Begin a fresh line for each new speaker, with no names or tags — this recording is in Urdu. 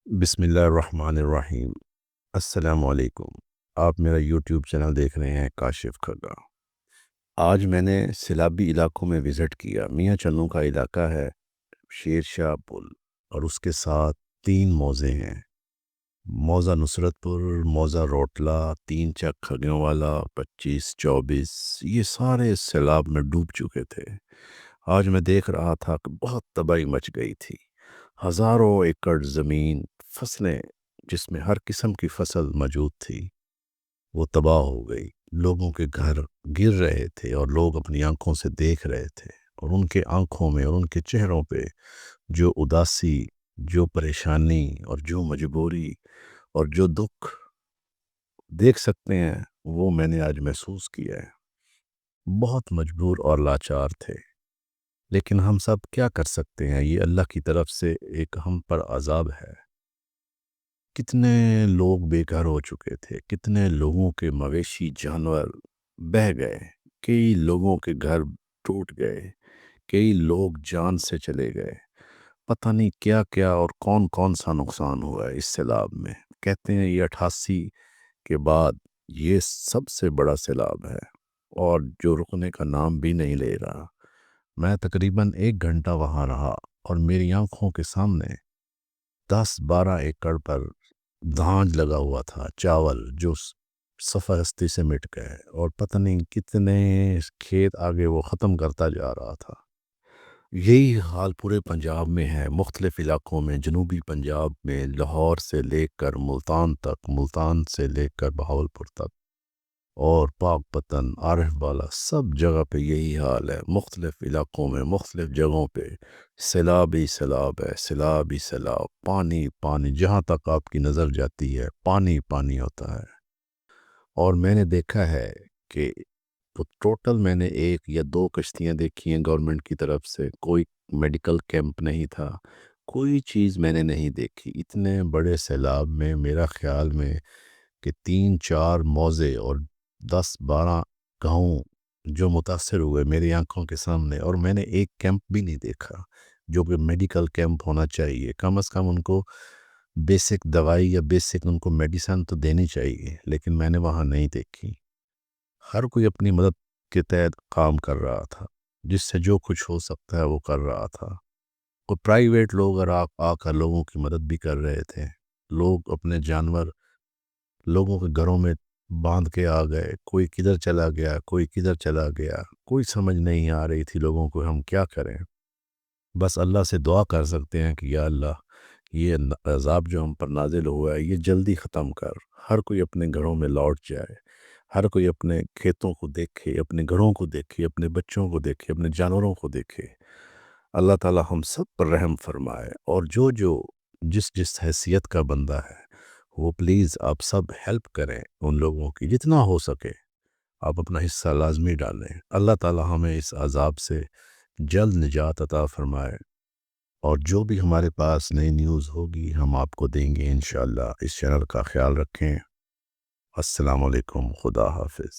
بسم اللہ الرحمن الرحیم۔ السلام علیکم۔ آپ میرا یوٹیوب چینل دیکھ رہے ہیں کاشف کھگا۔ آج میں نے سیلابی علاقوں میں وزٹ کیا۔ میاں چنوں کا علاقہ ہے، شیر شاہ پل، اور اس کے ساتھ 3 موزے ہیں: موزہ نصرت پور، موزہ روٹلا، 3 چک کھگیوں والا، 25 24، یہ سارے سیلاب میں ڈوب چکے تھے۔ آج میں دیکھ رہا تھا کہ بہت تباہی مچ گئی تھی۔ ہزاروں ایکڑ زمین، فصلیں جس میں ہر قسم کی فصل موجود تھی، وہ تباہ ہو گئی۔ لوگوں کے گھر گر رہے تھے اور لوگ اپنی آنکھوں سے دیکھ رہے تھے، اور ان کے آنکھوں میں اور ان کے چہروں پہ جو اداسی، جو پریشانی اور جو مجبوری اور جو دکھ دیکھ سکتے ہیں، وہ میں نے آج محسوس کیا ہے۔ بہت مجبور اور لاچار تھے، لیکن ہم سب کیا کر سکتے ہیں؟ یہ اللہ کی طرف سے ایک ہم پر عذاب ہے۔ کتنے لوگ بے گھر ہو چکے تھے، کتنے لوگوں کے مویشی جانور بہہ گئے، کئی لوگوں کے گھر ٹوٹ گئے، کئی لوگ جان سے چلے گئے۔ پتہ نہیں کیا کیا اور کون کون سا نقصان ہوا ہے اس سیلاب میں۔ کہتے ہیں یہ 88 کے بعد یہ سب سے بڑا سیلاب ہے، اور جو رکنے کا نام بھی نہیں لے رہا۔ میں تقریباً 1 گھنٹہ وہاں رہا، اور میری آنکھوں کے سامنے 10-12 ایکڑ پر دھانج لگا ہوا تھا، چاول، جو صفحہ ہستی سے مٹ گئے، اور پتہ نہیں کتنے کھیت آگے وہ ختم کرتا جا رہا تھا۔ یہی حال پورے پنجاب میں ہے، مختلف علاقوں میں، جنوبی پنجاب میں، لاہور سے لے کر ملتان تک، ملتان سے لے کر بہاولپور تک، اور پاک پتن، عارف بالا، سب جگہ پہ یہی حال ہے۔ مختلف علاقوں میں، مختلف جگہوں پہ سیلاب ہی سیلاب ہے، سیلاب ہی سیلاب، پانی پانی، جہاں تک آپ کی نظر جاتی ہے پانی پانی ہوتا ہے۔ اور میں نے دیکھا ہے کہ ٹوٹل میں نے 1 یا 2 کشتیاں دیکھی ہیں گورنمنٹ کی طرف سے، کوئی میڈیکل کیمپ نہیں تھا، کوئی چیز میں نے نہیں دیکھی۔ اتنے بڑے سیلاب میں میرا خیال میں کہ 3-4 موزے اور 10-12 گاؤں جو متاثر ہوئے میری آنکھوں کے سامنے، اور میں نے ایک کیمپ بھی نہیں دیکھا جو کہ میڈیکل کیمپ ہونا چاہیے۔ کم از کم ان کو بیسک دوائی یا بیسک ان کو میڈیسن تو دینی چاہیے، لیکن میں نے وہاں نہیں دیکھی۔ ہر کوئی اپنی مدد کے تحت کام کر رہا تھا، جس سے جو کچھ ہو سکتا ہے وہ کر رہا تھا۔ کوئی پرائیویٹ لوگ اور آ کر لوگوں کی مدد بھی کر رہے تھے۔ لوگ اپنے جانور لوگوں کے گھروں میں باندھ کے آ گئے، کوئی کدھر چلا گیا، کوئی کدھر چلا گیا، کوئی سمجھ نہیں آ رہی تھی لوگوں کو ہم کیا کریں۔ بس اللہ سے دعا کر سکتے ہیں کہ یا اللہ، یہ عذاب جو ہم پر نازل ہوا ہے یہ جلدی ختم کر، ہر کوئی اپنے گھروں میں لوٹ جائے، ہر کوئی اپنے کھیتوں کو دیکھے، اپنے گھروں کو دیکھے، اپنے بچوں کو دیکھے، اپنے جانوروں کو دیکھے۔ اللہ تعالی ہم سب پر رحم فرمائے، اور جو جس جس حیثیت کا بندہ ہے وہ پلیز آپ سب ہیلپ کریں ان لوگوں کی، جتنا ہو سکے آپ اپنا حصہ لازمی ڈالیں۔ اللہ تعالی ہمیں اس عذاب سے جلد نجات عطا فرمائے، اور جو بھی ہمارے پاس نئی نیوز ہوگی ہم آپ کو دیں گے انشاءاللہ۔ اس چینل کا خیال رکھیں۔ السلام علیکم، خدا حافظ۔